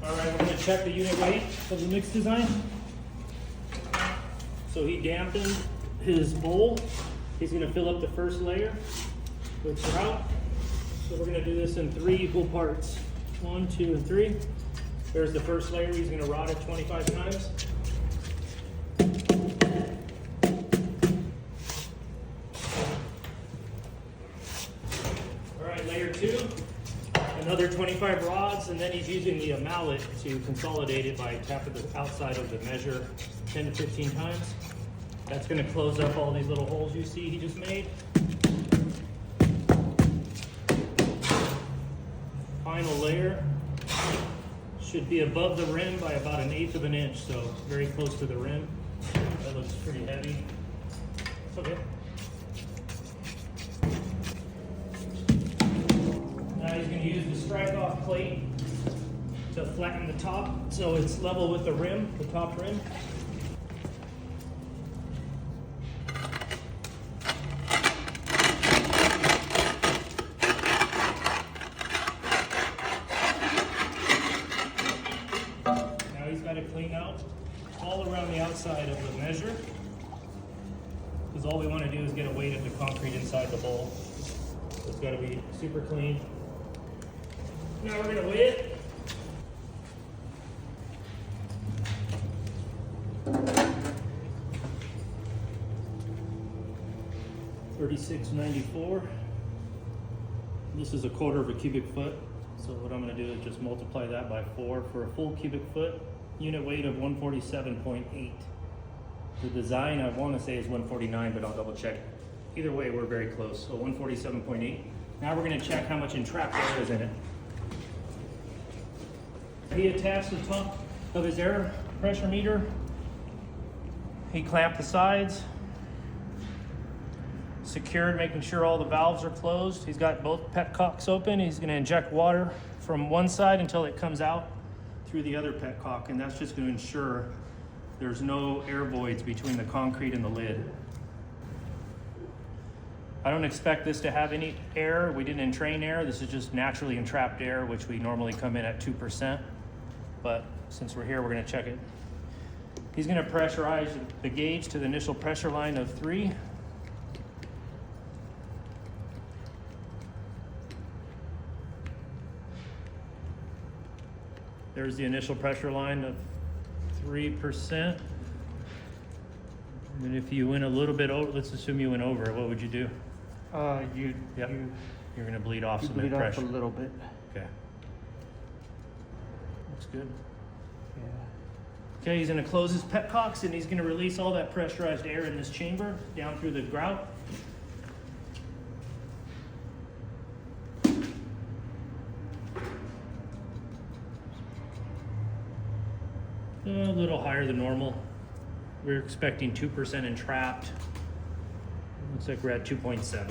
All right, we're gonna check the unit weight of the mix design. So he dampened his bowl. He's gonna fill up the first layer with grout. So we're gonna do this in 3 equal parts. 1, 2, and 3. There's the first layer. He's gonna rot it 25 times. All right, layer 2. Another 25 rods, and then he's using the mallet to consolidate it by tapping the outside of the measure 10 to 15 times. That's going to close up all these little holes you see he just made. Final layer should be above the rim by about 1/8 of an inch, so very close to the rim. That looks pretty heavy. It's okay. Now he's going to use the strike-off plate to flatten the top so it's level with the rim, the top rim. Now he's got to clean out all around the outside of the measure, because all we want to do is get a weight of the concrete inside the bowl. So it's got to be super clean. Now we're going to weigh it. $36.94. This is 1/4 of a cubic foot. So what I'm going to do is just multiply that by 4 for a full cubic foot. Unit weight of 147.8. The design I want to say is 149, but I'll double check. Either way, we're very close. So 147.8. Now we're going to check how much entrapped air is in it. He attached the top of his air pressure meter. He clamped the sides, secured, making sure all the valves are closed. He's got both petcocks open. He's going to inject water from one side until it comes out through the other petcock, and that's just going to ensure there's no air voids between the concrete and the lid. I don't expect this to have any air. We didn't entrain air. This is just naturally entrapped air, which we normally come in at 2%. But since we're here, we're going to check it. He's going to pressurize the gauge to the initial pressure line of 3. There's the initial pressure line of 3%. And if you went a little bit over, let's assume you went over, what would you do? You're going to bleed off some bleed pressure. off a little bit. Okay. Looks good. Yeah. Okay, he's going to close his petcocks and he's going to release all that pressurized air in this chamber down through the grout. A little higher than normal. We're expecting 2% entrapped. Looks like we're at 2.7.